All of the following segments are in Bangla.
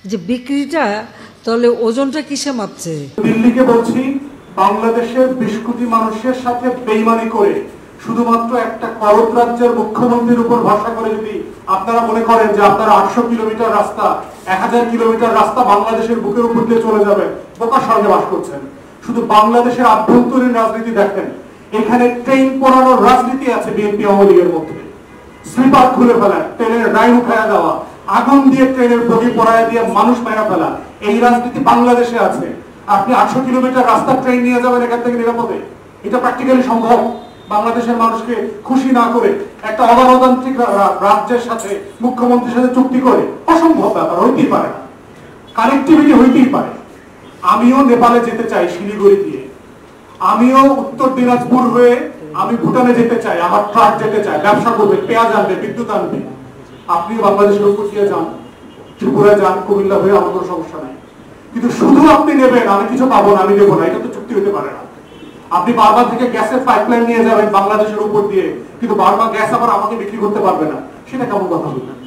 যে বিক্রিটা তাহলে ওজনটা কিসে মাপছে? দিল্লিকে বলছি, বাংলাদেশের 20 কোটি মানুষের সাথে বেইমানি করে শুধুমাত্র একটা করদ রাজ্যের মুখ্যমন্ত্রীর উপর ভরসা করে যদি আপনারা মনে করেন যে আপনারা 800 কিলোমিটার রাস্তা 1000 কিলোমিটার রাস্তা বাংলাদেশের বুকের উপর দিয়ে চলে যাবেন, বোকার সঙ্গে বাস করছেন। শুধু বাংলাদেশের আভ্যন্তরীণ রাজনীতি দেখেন, এখানে ট্রেন পোড়ানোর রাজনীতি আছে বিএনপি আওয়ামী লীগের মধ্যে। স্লিপার খুলে ফেলা, ট্রেনের লাইন উঠায়া দেওয়া, আগুন দিয়ে ট্রেনের বগি পড়ায় দিয়ে মানুষ মেরা ফেলা, এই রাজনীতি বাংলাদেশে আছে। আপনি 800 কিলোমিটার রাস্তা ট্রেন নিয়ে যাবেন এখান থেকে নিরাপদে? এটা প্র্যাকটিক্যালি সম্ভব? বাংলাদেশের মানুষকে খুশি না করে একটা অগণতান্ত্রিক রাজ্যের সাথে মুখ্যমন্ত্রীর সাথে চুক্তি করে? অসম্ভব ব্যাপার, হইতেই পারে না। কানেক্টিভিটি হইতেই পারে। আমিও নেপালে যেতে চাই শিলিগুড়ি দিয়ে, আমিও উত্তর দিনাজপুর হয়ে আমি ভুটানে যেতে চাই, আমার ট্রাক যেতে চাই, ব্যবসা করবে, পেঁয়াজ আনবে, বিদ্যুৎ আনবে। আপনি বাংলাদেশের উপর দিয়ে যান, ত্রিপুরা যান, কুমিল্লা হয়ে, আমার কোনো সমস্যা নাই। কিন্তু শুধু আপনি নেবেন, আমি কিছু পাবো না, আমি দেবো না, এটা তো চুক্তি হতে পারে না। আপনি বারবার থেকে গ্যাসের পাইপলাইন নিয়ে যাবেন বাংলাদেশের উপর দিয়ে, কিন্তু বারবার গ্যাস আবার আমাকে বিক্রি করতে পারবে না, সেটা কেমন কথা বলবেন?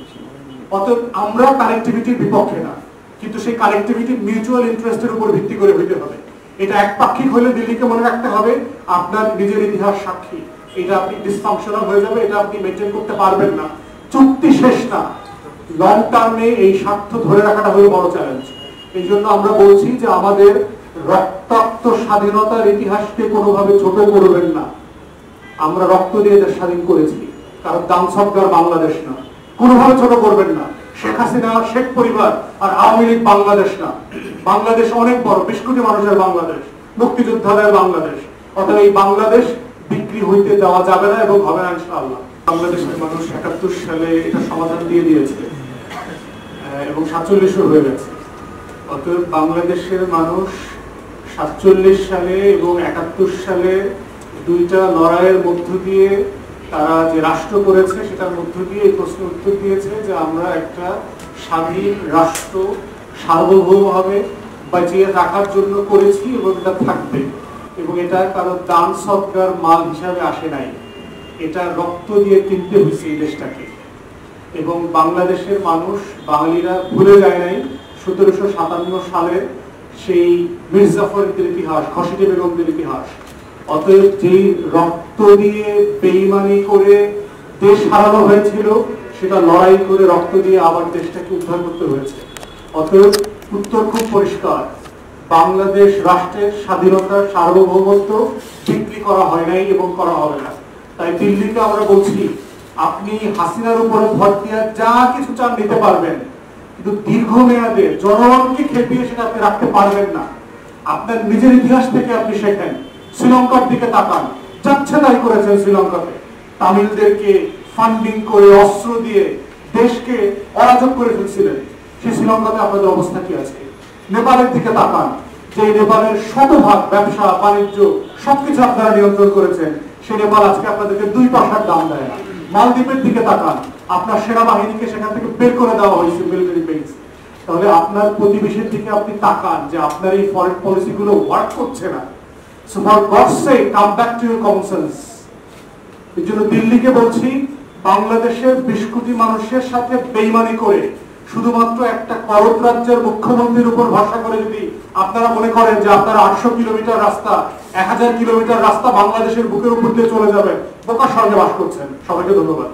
অতএব আমরা কানেক্টিভিটির বিপক্ষে না, কিন্তু সেই কানেক্টিভিটি মিউচুয়াল ইন্টারেস্টের উপর ভিত্তি করে হইতে হবে। এটা একপাক্ষিক হলে দিল্লিকে মনে রাখতে হবে আপনার নিজের ইতিহাস সাক্ষী, এটা আপনি ডিসফাংশনাল হয়ে যাবে, এটা আপনি মেনটেন করতে পারবেন না। চুক্তি শেষ না, লং টার্মে এই স্বার্থ ধরে রাখাটা হলো বড় চ্যালেঞ্জ। এই জন্য আমরা বলছি যে আমাদের রক্তাক্ত স্বাধীনতার ইতিহাসকে কোনোভাবে ছোট করবেন না। আমরা রক্ত দিয়ে দেশ স্বাধীন করেছি, কারণ দানসবগার বাংলাদেশ না, কোনোভাবে ছোট করবেন না। শেখ হাসিনা, শেখ পরিবার আর আওয়ামী লীগ বাংলাদেশ না। বাংলাদেশ অনেক বড়, 20 কোটি মানুষের বাংলাদেশ, মুক্তিযোদ্ধাদের বাংলাদেশ। অর্থাৎ এই বাংলাদেশ বিক্রি হইতে দেওয়া যাবে না এবং হবে না ইনশাআল্লাহ। বাংলাদেশের মানুষ 71 সালে এটা সমাধান দিয়ে দিয়েছে এবং 47 হয়ে গেছে। অতএব বাংলাদেশের মানুষ 47 সালে এবং 71 সালে দুইটা লড়াইয়ের মধ্য দিয়ে তারা যে রাষ্ট্র করেছে, সেটার মধ্য দিয়ে এই প্রশ্ন উত্তর দিয়েছে যে আমরা একটা স্বাধীন রাষ্ট্র সার্বভৌমভাবে বাঁচিয়ে রাখার জন্য করেছি এবং এটা থাকবে। এবং এটা কারো দান সৎকার মাল হিসাবে আসে নাই, এটা রক্ত দিয়ে কিনতে হয়েছে এই দেশটাকে। এবং বাংলাদেশের মানুষ, বাঙালিরা ভুলে যায় নাই 1757 সালের সেই মীর জাফরের ইতিহাস, খসিটি বেগমদের ইতিহাস। অতএব যেই রক্ত দিয়ে বেইমানি করে দেশ হারানো হয়েছিল, সেটা লড়াই করে রক্ত দিয়ে আবার দেশটাকে উদ্ধার করতে হয়েছে। অতএব উত্তর খুব পরিষ্কার, বাংলাদেশ রাষ্ট্রের স্বাধীনতার সার্বভৌমত্ব বিক্রি করা হয় নাই এবং করা হবে না। তাই দিল্লিকে আমরা বলছি, আপনি হাসিনার উপরে ভর দিয়ে যা কিছু চান নিতে পারবেন, কিন্তু দীর্ঘমেয়াদে জনগণকে খেপিয়ে সেটা আপনি রাখতে পারবেন না। আপনার নিজের ইতিহাস থেকে আপনি শেখেন, শ্রীলঙ্কার দিকে তাকান, যাচ্ছে তাই করেছেন শ্রীলঙ্কাতে। তামিলদেরকে ফান্ডিং করে, অস্ত্র দিয়ে দেশকে অরাজক করে ফেলছিলেন। সেই শ্রীলঙ্কাতে আপনাদের অবস্থা কি আছে? নেপালের দিকে তাকান, যে নেপালের শতভাগ ব্যবসা বাণিজ্য সবকিছু আপনারা নিয়ন্ত্রণ করেছেন, সেই নেপাল আজকে আপনাদেরকে 2 পয়সার দাম দেয় না। মালদ্বীপের দিকে তাকান, আপনার সেনাবাহিনীকে সেখান থেকে বের করে দেওয়া হয়েছে, মিলিটারি বেস। তাহলে আপনার প্রতিবেশীর দিকে আপনি তাকান যে আপনার এই ফরেন পলিসি গুলো ওয়ার্ক করছে না। So for God's sake, come back to your common sense. এই জন্য দিল্লিকে বলছি, বাংলাদেশের 20 কোটি মানুষের সাথে বেইমানি করে শুধুমাত্র একটা করদ রাজ্যের মুখ্যমন্ত্রীর উপর ভরসা করে যদি আপনারা মনে করেন যে আপনারা 800 কিলোমিটার রাস্তা 1000 কিলোমিটার রাস্তা বাংলাদেশের বুকের উপর দিয়ে চলে যাবেন, বোকার সঙ্গে বাস করছেন। সবাইকে ধন্যবাদ।